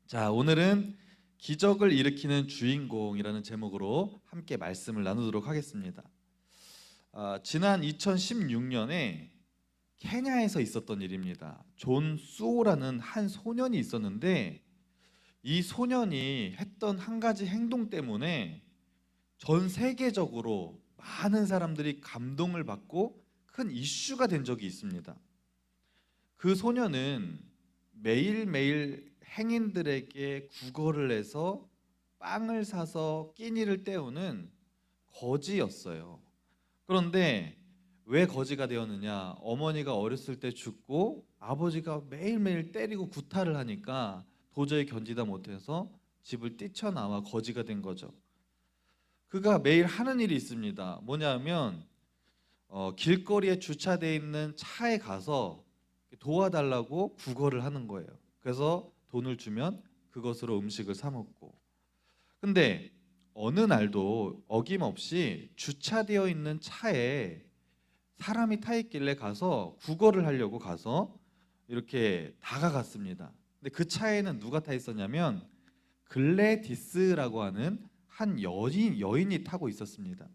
자, 오늘은 기적을 일으키는 주인공이라는 제목으로 함께 말씀을 나누도록 하겠습니다. 지난 2016년에 케냐에서 있었던 일입니다. 존 수오라는 한 소년이 있었는데 이 소년이 했던 한 가지 행동 때문에 전 세계적으로 많은 사람들이 감동을 받고 큰 이슈가 된 적이 있습니다. 그 소년은 매일매일 행인들에게 구걸을 해서 빵을 사서 끼니를 때우는 거지였어요. 그런데 왜 거지가 되었느냐? 어머니가 어렸을 때 죽고 아버지가 매일매일 때리고 구타를 하니까 도저히 견디다 못해서 집을 뛰쳐나와 거지가 된 거죠. 그가 매일 하는 일이 있습니다. 뭐냐면 길거리에 주차되어 있는 차에 가서 도와달라고 구걸을 하는 거예요. 그래서 돈을 주면 그것으로 음식을 사 먹고. 근데 어느 날도 어김없이 주차되어 있는 차에 사람이 타 있길래 가서 구걸을 하려고 가서 이렇게 다가갔습니다. 근데 그 차에는 누가 타 있었냐면 글래디스라고 하는 한 여인이 타고 있었습니다.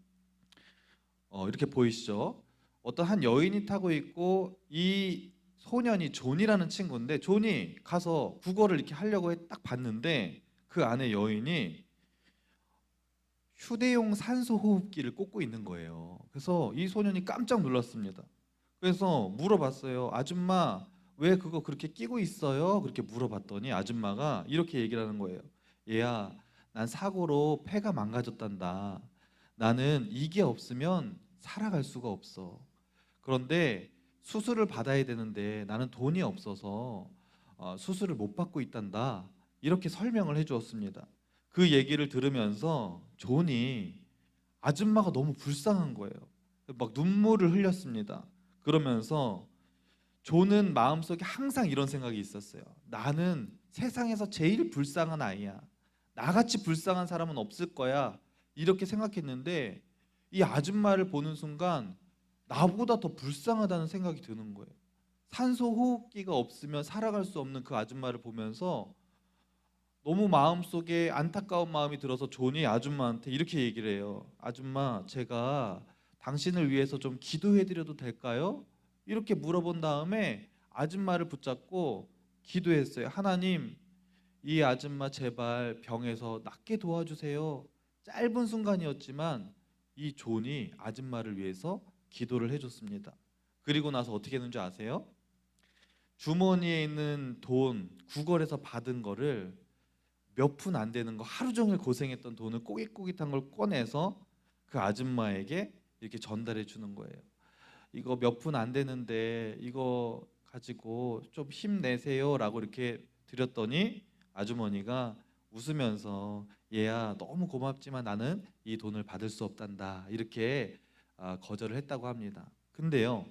이렇게 보이시죠? 어떤 한 여인이 타고 있고 이 소년이 존이라는 친구인데 존이 가서 국어를 이렇게 하려고 딱 봤는데 그 안에 여인이 휴대용 산소 호흡기를 꽂고 있는 거예요. 그래서 이 소년이 깜짝 놀랐습니다. 그래서 물어봤어요. 아줌마 왜 그거 그렇게 끼고 있어요? 그렇게 물어봤더니 아줌마가 이렇게 얘기를 하는 거예요. 얘야, 난 사고로 폐가 망가졌단다. 나는 이게 없으면 살아갈 수가 없어. 그런데 수술을 받아야 되는데 나는 돈이 없어서 수술을 못 받고 있단다. 이렇게 설명을 해주었습니다. 그 얘기를 들으면서 존이 아줌마가 너무 불쌍한 거예요. 막 눈물을 흘렸습니다. 그러면서 존은 마음속에 항상 이런 생각이 있었어요. 나는 세상에서 제일 불쌍한 아이야. 나같이 불쌍한 사람은 없을 거야. 이렇게 생각했는데 이 아줌마를 보는 순간 나보다 더 불쌍하다는 생각이 드는 거예요. 산소 호흡기가 없으면 살아갈 수 없는 그 아줌마를 보면서 너무 마음속에 안타까운 마음이 들어서 존이 아줌마한테 이렇게 얘기를 해요. 아줌마, 제가 당신을 위해서 좀 기도해 드려도 될까요? 이렇게 물어본 다음에 아줌마를 붙잡고 기도했어요. 하나님, 이 아줌마 제발 병에서 낫게 도와주세요. 짧은 순간이었지만 이 존이 아줌마를 위해서 기도를 해줬습니다. 그리고 나서 어떻게 했는지 아세요? 주머니에 있는 돈, 구걸에서 받은 거를 몇 푼 안 되는 거, 하루 종일 고생했던 돈을 꼬깃꼬깃한 걸 꺼내서 그 아줌마에게 이렇게 전달해 주는 거예요. 이거 몇 푼 안 되는데 이거 가지고 좀 힘내세요 라고 이렇게 드렸더니 아주머니가 웃으면서 얘야, 너무 고맙지만 나는 이 돈을 받을 수 없단다, 이렇게 거절을 했다고 합니다. 근데요,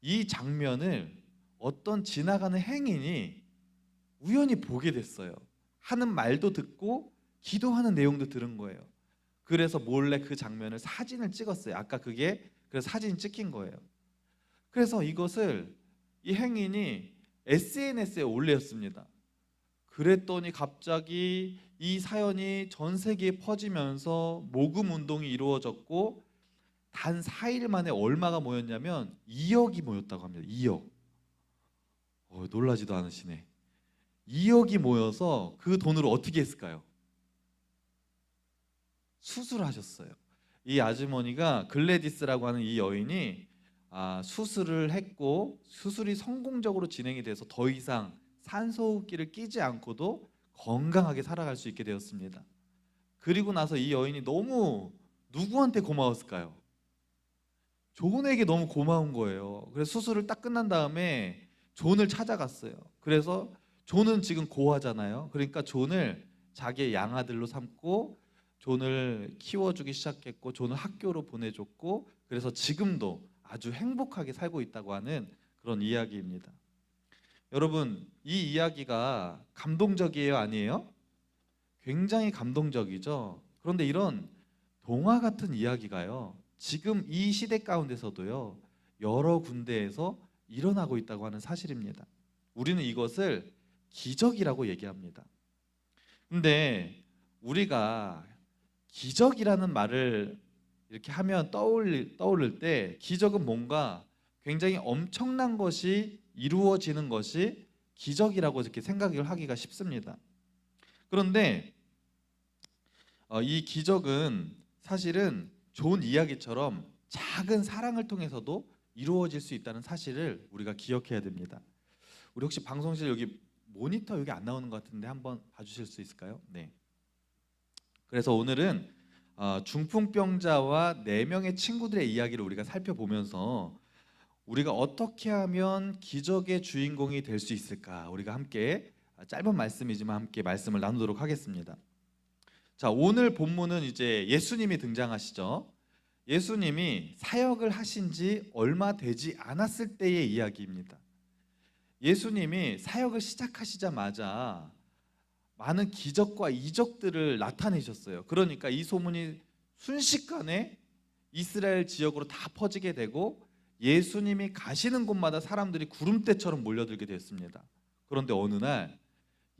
이 장면을 어떤 지나가는 행인이 우연히 보게 됐어요. 하는 말도 듣고 기도하는 내용도 들은 거예요. 그래서 몰래 그 장면을 사진을 찍었어요. 아까 그게 그래서 사진이 찍힌 거예요. 그래서 이것을 이 행인이 SNS에 올렸습니다. 그랬더니 갑자기 이 사연이 전 세계에 퍼지면서 모금 운동이 이루어졌고 단 4일 만에 얼마가 모였냐면 2억이 모였다고 합니다. 2억. 놀라지도 않으시네. 2억이 모여서 그 돈으로 어떻게 했을까요? 수술하셨어요. 이 아주머니가 글래디스라고 하는 이 여인이 수술을 했고 수술이 성공적으로 진행이 돼서 더 이상 산소호흡기를 끼지 않고도 건강하게 살아갈 수 있게 되었습니다. 그리고 나서 이 여인이 너무 누구한테 고마웠을까요? 존에게 너무 고마운 거예요. 그래서 수술을 딱 끝난 다음에 존을 찾아갔어요. 그래서 존은 지금 고아잖아요. 그러니까 존을 자기의 양아들로 삼고 존을 키워주기 시작했고 존을 학교로 보내줬고 그래서 지금도 아주 행복하게 살고 있다고 하는 그런 이야기입니다. 여러분, 이 이야기가 감동적이에요, 아니에요? 굉장히 감동적이죠. 그런데 이런 동화 같은 이야기가요, 지금 이 시대 가운데서도요, 여러 군데에서 일어나고 있다고 하는 사실입니다. 우리는 이것을 기적이라고 얘기합니다. 근데 우리가 기적이라는 말을 이렇게 하면 떠오를 때 기적은 뭔가 굉장히 엄청난 것이 이루어지는 것이 기적이라고 이렇게 생각을 하기가 쉽습니다. 그런데 이 기적은 사실은 좋은 이야기처럼 작은 사랑을 통해서도 이루어질 수 있다는 사실을 우리가 기억해야 됩니다. 우리 혹시 방송실 여기 모니터 여기 안 나오는 것 같은데 한번 봐주실 수 있을까요? 네. 그래서 오늘은 중풍병자와 4명의 친구들의 이야기를 우리가 살펴보면서 우리가 어떻게 하면 기적의 주인공이 될 수 있을까? 우리가 함께 짧은 말씀이지만 함께 말씀을 나누도록 하겠습니다. 자, 오늘 본문은 이제 예수님이 등장하시죠. 예수님이 사역을 하신 지 얼마 되지 않았을 때의 이야기입니다. 예수님이 사역을 시작하시자마자 많은 기적과 이적들을 나타내셨어요. 그러니까 이 소문이 순식간에 이스라엘 지역으로 다 퍼지게 되고 예수님이 가시는 곳마다 사람들이 구름대처럼 몰려들게 됐습니다. 그런데 어느 날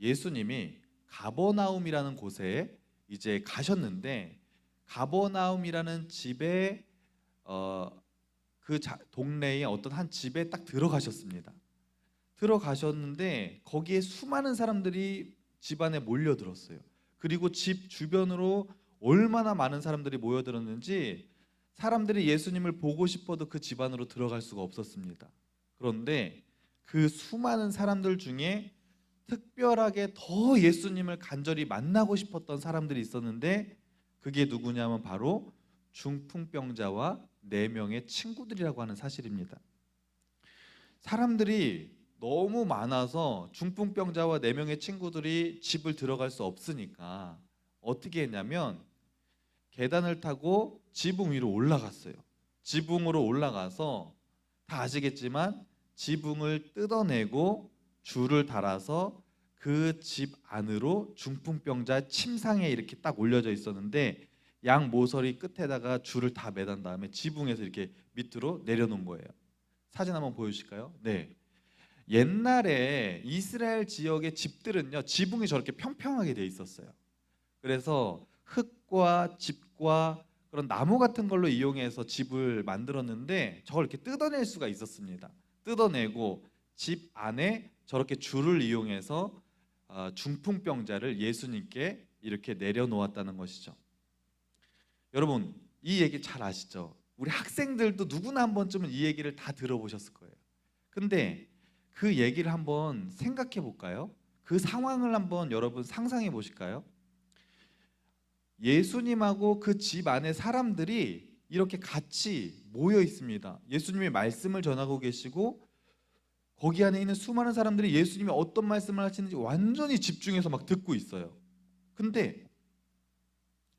예수님이 가버나움이라는 곳에 이제 가셨는데 가버나움이라는 집에 동네의 어떤 한 집에 딱 들어가셨습니다. 들어가셨는데 거기에 수많은 사람들이 집 안에 몰려들었어요. 그리고 집 주변으로 얼마나 많은 사람들이 모여들었는지 사람들이 예수님을 보고 싶어도 그 집 안으로 들어갈 수가 없었습니다. 그런데 그 수많은 사람들 중에 특별하게 더 예수님을 간절히 만나고 싶었던 사람들이 있었는데 그게 누구냐면 바로 중풍병자와 4명의 친구들이라고 하는 사실입니다. 사람들이 너무 많아서 중풍병자와 4명의 친구들이 집을 들어갈 수 없으니까 어떻게 했냐면 계단을 타고 지붕 위로 올라갔어요. 지붕으로 올라가서 다 아시겠지만 지붕을 뜯어내고 줄을 달아서 그 집 안으로 중풍병자 침상에 이렇게 딱 올려져 있었는데 양 모서리 끝에다가 줄을 다 매단 다음에 지붕에서 이렇게 밑으로 내려놓은 거예요. 사진 한번 보여주실까요? 네. 옛날에 이스라엘 지역의 집들은요 지붕이 저렇게 평평하게 돼 있었어요. 그래서 흙과 집과 그런 나무 같은 걸로 이용해서 집을 만들었는데 저걸 이렇게 뜯어낼 수가 있었습니다. 뜯어내고 집 안에 저렇게 줄을 이용해서 중풍병자를 예수님께 이렇게 내려놓았다는 것이죠. 여러분 이 얘기 잘 아시죠? 우리 학생들도 누구나 한 번쯤은 이 얘기를 다 들어보셨을 거예요. 근데 그 얘기를 한번 생각해 볼까요? 그 상황을 한번 여러분 상상해 보실까요? 예수님하고 그 집 안에 사람들이 이렇게 같이 모여 있습니다. 예수님의 말씀을 전하고 계시고 거기 안에 있는 수많은 사람들이 예수님이 어떤 말씀을 하시는지 완전히 집중해서 막 듣고 있어요. 근데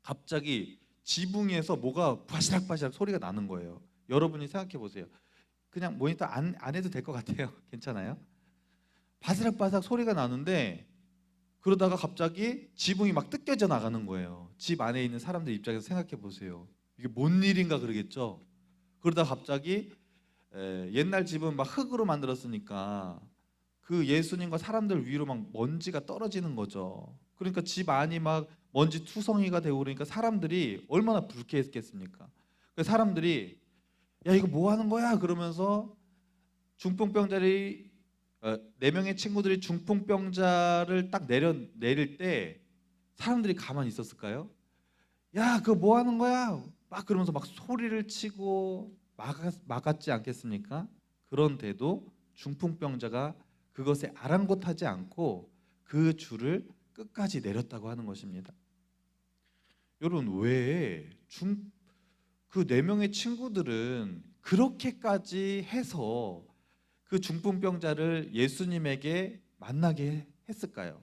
갑자기 지붕에서 뭐가 바시락바시락 소리가 나는 거예요. 여러분이 생각해 보세요. 그냥 모니터 안 해도 될 것 같아요. 괜찮아요? 바스락바스락 소리가 나는데 그러다가 갑자기 지붕이 막 뜯겨져 나가는 거예요. 집 안에 있는 사람들 입장에서 생각해 보세요. 이게 뭔 일인가 그러겠죠. 그러다가 갑자기 옛날 집은 막 흙으로 만들었으니까 그 예수님과 사람들 위로 막 먼지가 떨어지는 거죠. 그러니까 집 안이 막 먼지 투성이가 되고 그러니까 사람들이 얼마나 불쾌했겠습니까? 그 사람들이 야 이거 뭐 하는 거야? 그러면서 중풍병자리 4명의 친구들이 중풍병자를 딱 내릴 때 사람들이 가만히 있었을까요? 야 그거 뭐 하는 거야? 막 그러면서 막 소리를 치고 막았지 않겠습니까? 그런데도 중풍병자가 그것에 아랑곳하지 않고 그 줄을 끝까지 내렸다고 하는 것입니다. 여러분 그 4명의 친구들은 그렇게까지 해서 그 중풍병자를 예수님에게 만나게 했을까요?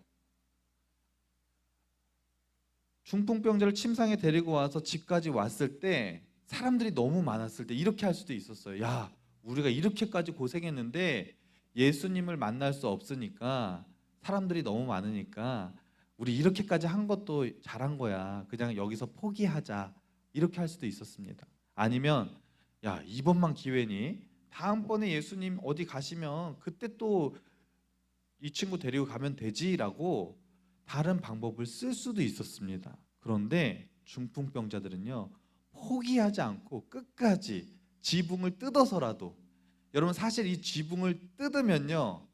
중풍병자를 침상에 데리고 와서 집까지 왔을 때 사람들이 너무 많았을 때 이렇게 할 수도 있었어요. 야, 우리가 이렇게까지 고생했는데 예수님을 만날 수 없으니까 사람들이 너무 많으니까 우리 이렇게까지 한 것도 잘한 거야. 그냥 여기서 포기하자. 이렇게 할 수도 있었습니다. 아니면 야, 이번만 기회니 다음번에 예수님 어디 가시면 그때 또 이 친구 데리고 가면 되지라고 다른 방법을 쓸 수도 있었습니다. 그런데 중풍병자들은요, 포기하지 않고 끝까지 지붕을 뜯어서라도, 여러분 사실 이 지붕을 뜯으면요,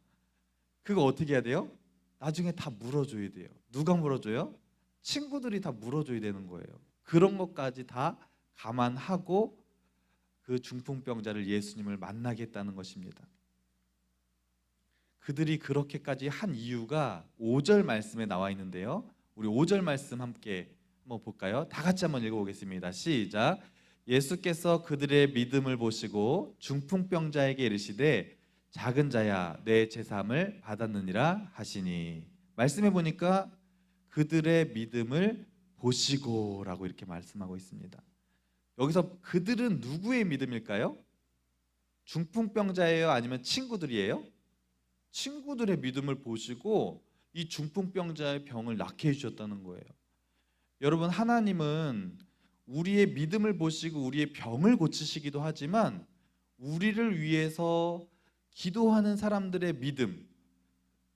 그거 어떻게 해야 돼요? 나중에 다 물어줘야 돼요. 누가 물어줘요? 친구들이 다 물어줘야 되는 거예요. 그런 것까지 다 감안하고 그 중풍병자를 예수님을 만나겠다는 것입니다. 그들이 그렇게까지 한 이유가 5절 말씀에 나와 있는데요. 우리 5절 말씀 함께 한번 볼까요? 다 같이 한번 읽어보겠습니다. 시작. 예수께서 그들의 믿음을 보시고 중풍병자에게 이르시되 작은 자야 내 제사함을 받았느니라 하시니, 말씀해 보니까 그들의 믿음을 보시고라고 이렇게 말씀하고 있습니다. 여기서 그들은 누구의 믿음일까요? 중풍병자예요? 아니면 친구들이에요? 친구들의 믿음을 보시고 이 중풍병자의 병을 낫게 해주셨다는 거예요. 여러분, 하나님은 우리의 믿음을 보시고 우리의 병을 고치시기도 하지만 우리를 위해서 기도하는 사람들의 믿음,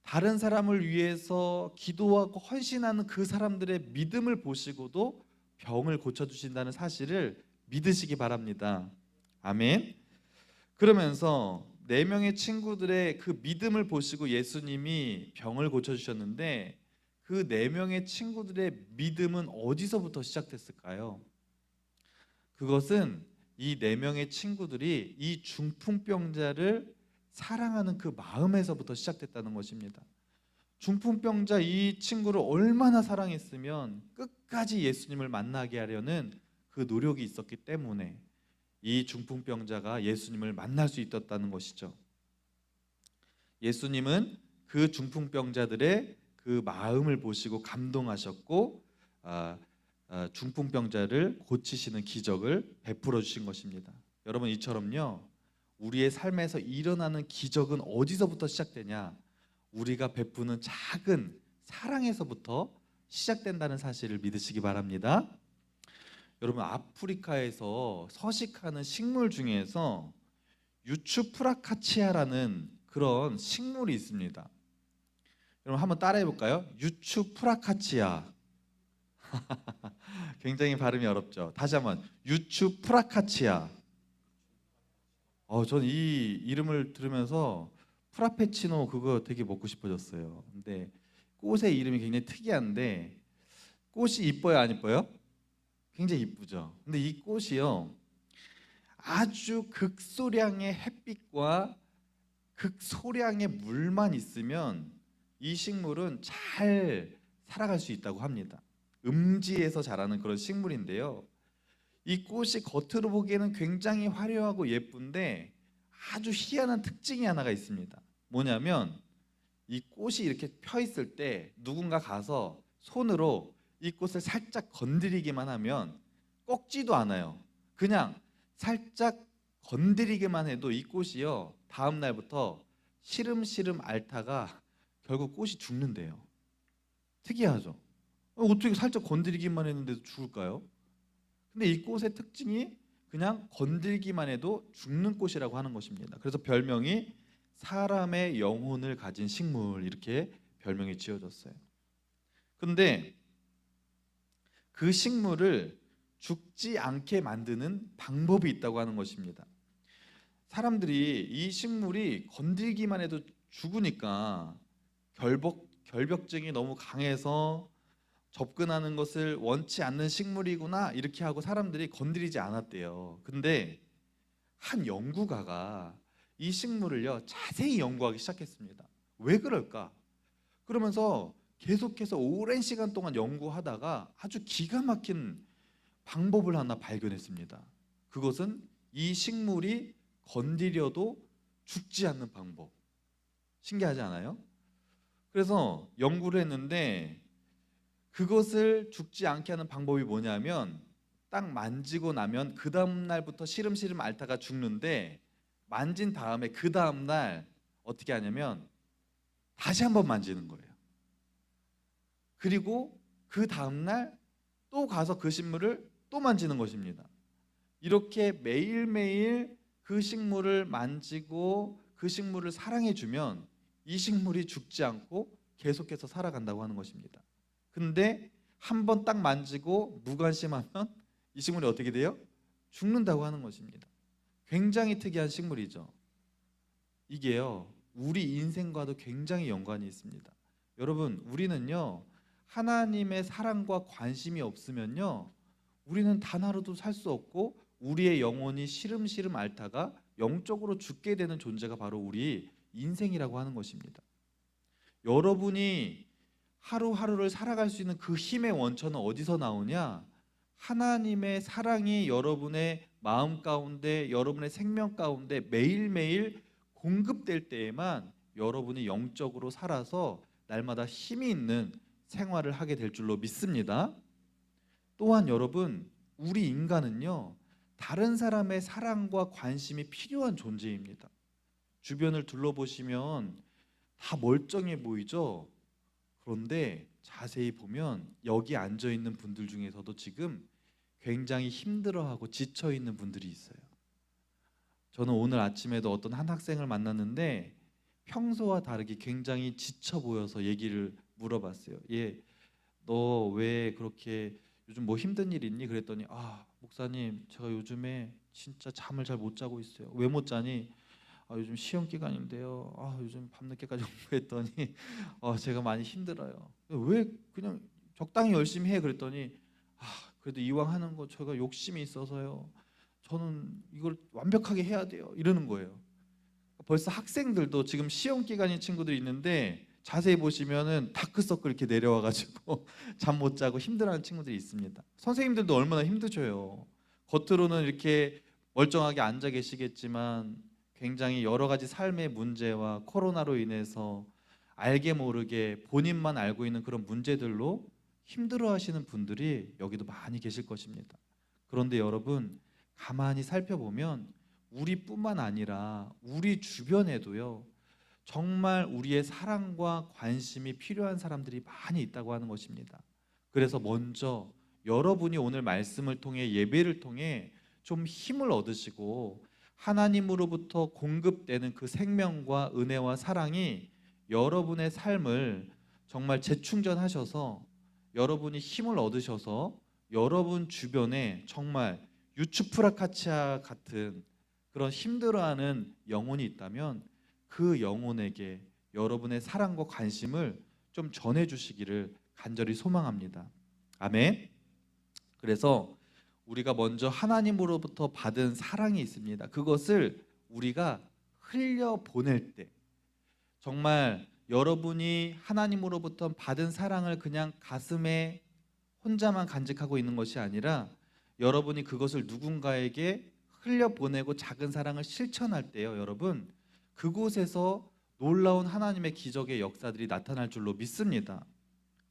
다른 사람을 위해서 기도하고 헌신하는 그 사람들의 믿음을 보시고도 병을 고쳐주신다는 사실을 믿으시기 바랍니다. 아멘. 그러면서 4명의 친구들의 그 믿음을 보시고 예수님이 병을 고쳐주셨는데, 그 4명의 친구들의 믿음은 어디서부터 시작됐을까요? 그것은 이 4명의 친구들이 이 중풍병자를 사랑하는 그 마음에서부터 시작됐다는 것입니다. 중풍병자 이 친구를 얼마나 사랑했으면 끝까지 예수님을 만나게 하려는 그 노력이 있었기 때문에 이 중풍병자가 예수님을 만날 수 있었다는 것이죠. 예수님은 그 중풍병자들의 그 마음을 보시고 감동하셨고 중풍병자를 고치시는 기적을 베풀어 주신 것입니다. 여러분, 이처럼요, 우리의 삶에서 일어나는 기적은 어디서부터 시작되냐? 우리가 베푸는 작은 사랑에서부터 시작된다는 사실을 믿으시기 바랍니다. 여러분, 아프리카에서 서식하는 식물 중에서 유추프라카치아라는 그런 식물이 있습니다. 여러분, 한번 따라해 볼까요? 유추프라카치아. 굉장히 발음이 어렵죠. 다시 한번, 유추프라카치아. 전 이 이름을 들으면서 프라페치노 그거 되게 먹고 싶어졌어요. 근데 꽃의 이름이 굉장히 특이한데, 꽃이 이뻐요, 안 이뻐요? 굉장히 이쁘죠. 근데 이 꽃이요, 아주 극소량의 햇빛과 극소량의 물만 있으면 이 식물은 잘 살아갈 수 있다고 합니다. 음지에서 자라는 그런 식물인데요, 이 꽃이 겉으로 보기에는 굉장히 화려하고 예쁜데 아주 희한한 특징이 하나가 있습니다. 뭐냐면 이 꽃이 이렇게 펴 있을 때 누군가 가서 손으로 이 꽃을 살짝 건드리기만 하면 꺾지도 않아요. 그냥 살짝 건드리기만 해도 이 꽃이요, 다음 날부터 시름시름 앓다가 결국 꽃이 죽는데요. 특이하죠? 어떻게 살짝 건드리기만 했는데도 죽을까요? 근데 이 꽃의 특징이 그냥 건들기만 해도 죽는 꽃이라고 하는 것입니다. 그래서 별명이 사람의 영혼을 가진 식물, 이렇게 별명이 지어졌어요. 근데 그 식물을 죽지 않게 만드는 방법이 있다고 하는 것입니다. 사람들이 이 식물이 건들기만 해도 죽으니까 결벽증이 너무 강해서 접근하는 것을 원치 않는 식물이구나 이렇게 하고 사람들이 건드리지 않았대요. 근데 한 연구가가 이 식물을요, 자세히 연구하기 시작했습니다. 왜 그럴까? 그러면서 계속해서 오랜 시간 동안 연구하다가 아주 기가 막힌 방법을 하나 발견했습니다. 그것은 이 식물이 건드려도 죽지 않는 방법. 신기하지 않아요? 그래서 연구를 했는데, 그것을 죽지 않게 하는 방법이 뭐냐면, 딱 만지고 나면 그 다음 날부터 시름시름 앓다가 죽는데, 만진 다음에 그 다음 날 어떻게 하냐면 다시 한번 만지는 거예요. 그리고 그 다음 날 또 가서 그 식물을 또 만지는 것입니다. 이렇게 매일매일 그 식물을 만지고 그 식물을 사랑해 주면 이 식물이 죽지 않고 계속해서 살아간다고 하는 것입니다. 근데 한 번 딱 만지고 무관심하면 이 식물이 어떻게 돼요? 죽는다고 하는 것입니다. 굉장히 특이한 식물이죠. 이게요, 우리 인생과도 굉장히 연관이 있습니다. 여러분, 우리는요, 하나님의 사랑과 관심이 없으면요, 우리는 단 하루도 살 수 없고 우리의 영혼이 시름시름 앓다가 영적으로 죽게 되는 존재가 바로 우리 인생이라고 하는 것입니다. 여러분이 하루하루를 살아갈 수 있는 그 힘의 원천은 어디서 나오냐? 하나님의 사랑이 여러분의 마음 가운데, 여러분의 생명 가운데 매일매일 공급될 때에만 여러분이 영적으로 살아서 날마다 힘이 있는 생활을 하게 될 줄로 믿습니다. 또한 여러분, 우리 인간은요, 다른 사람의 사랑과 관심이 필요한 존재입니다. 주변을 둘러보시면 다 멀쩡해 보이죠? 그런데 자세히 보면 여기 앉아 있는 분들 중에서도 지금 굉장히 힘들어하고 지쳐 있는 분들이 있어요. 저는 오늘 아침에도 어떤 한 학생을 만났는데 평소와 다르게 굉장히 지쳐 보여서 얘기를 물어봤어요. 얘, 너 왜 그렇게 요즘 뭐 힘든 일 있니? 그랬더니 목사님, 제가 요즘에 진짜 잠을 잘 못 자고 있어요. 왜 못 자니? 요즘 시험 기간인데요. 요즘 밤늦게까지 공부했더니 제가 많이 힘들어요. 왜 그냥 적당히 열심히 해? 그랬더니 그래도 이왕 하는 거 제가 욕심이 있어서요. 저는 이걸 완벽하게 해야 돼요. 이러는 거예요. 벌써 학생들도 지금 시험 기간인 친구들이 있는데 자세히 보시면은 다크서클 이렇게 내려와가지고 잠 못 자고 힘들어하는 친구들이 있습니다. 선생님들도 얼마나 힘드셔요. 겉으로는 이렇게 멀쩡하게 앉아 계시겠지만 굉장히 여러 가지 삶의 문제와 코로나로 인해서 알게 모르게 본인만 알고 있는 그런 문제들로 힘들어하시는 분들이 여기도 많이 계실 것입니다. 그런데 여러분, 가만히 살펴보면 우리뿐만 아니라 우리 주변에도요, 정말 우리의 사랑과 관심이 필요한 사람들이 많이 있다고 하는 것입니다. 그래서 먼저 여러분이 오늘 말씀을 통해, 예배를 통해 좀 힘을 얻으시고 하나님으로부터 공급되는 그 생명과 은혜와 사랑이 여러분의 삶을 정말 재충전하셔서 여러분이 힘을 얻으셔서 여러분 주변에 정말 유추프라카치아 같은 그런 힘들어하는 영혼이 있다면 그 영혼에게 여러분의 사랑과 관심을 좀 전해주시기를 간절히 소망합니다. 아멘. 그래서 우리가 먼저 하나님으로부터 받은 사랑이 있습니다. 그것을 우리가 흘려보낼 때, 정말 여러분이 하나님으로부터 받은 사랑을 그냥 가슴에 혼자만 간직하고 있는 것이 아니라 여러분이 그것을 누군가에게 흘려보내고 작은 사랑을 실천할 때요, 여러분, 그곳에서 놀라운 하나님의 기적의 역사들이 나타날 줄로 믿습니다.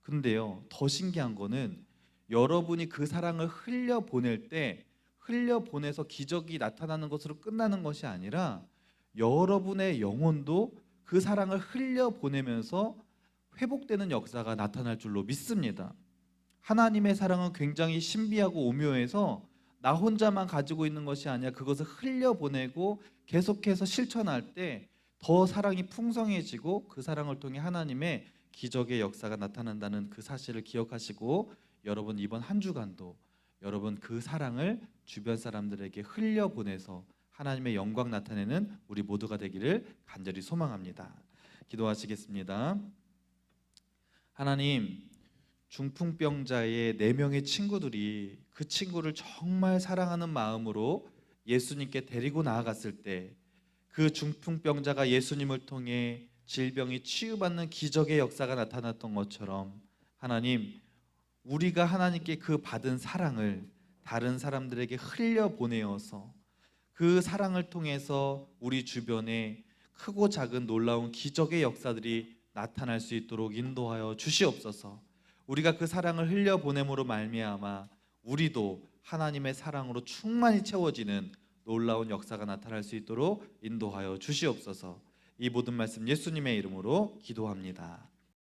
근데요, 더 신기한 거는 여러분이 그 사랑을 흘려보낼 때 흘려보내서 기적이 나타나는 것으로 끝나는 것이 아니라 여러분의 영혼도 그 사랑을 흘려보내면서 회복되는 역사가 나타날 줄로 믿습니다. 하나님의 사랑은 굉장히 신비하고 오묘해서 나 혼자만 가지고 있는 것이 아니라 그것을 흘려보내고 계속해서 실천할 때 더 사랑이 풍성해지고 그 사랑을 통해 하나님의 기적의 역사가 나타난다는 그 사실을 기억하시고 여러분 이번 한 주간도 여러분 그 사랑을 주변 사람들에게 흘려보내서 하나님의 영광 나타내는 우리 모두가 되기를 간절히 소망합니다. 기도하시겠습니다. 하나님, 중풍병자의 4명의 친구들이 그 친구를 정말 사랑하는 마음으로 예수님께 데리고 나아갔을 때 그 중풍병자가 예수님을 통해 질병이 치유받는 기적의 역사가 나타났던 것처럼 하나님, 우리가 하나님께 그 받은 사랑을 다른 사람들에게 흘려보내어서 그 사랑을 통해서 우리 주변에 크고 작은 놀라운 기적의 역사들이 나타날 수 있도록 인도하여 주시옵소서. 우리가 그 사랑을 흘려보냄으로 말미암아 우리도 하나님의 사랑으로 충만히 채워지는 놀라운 역사가 나타날 수 있도록 인도하여 주시옵소서. 이 모든 말씀 예수님의 이름으로 기도합니다.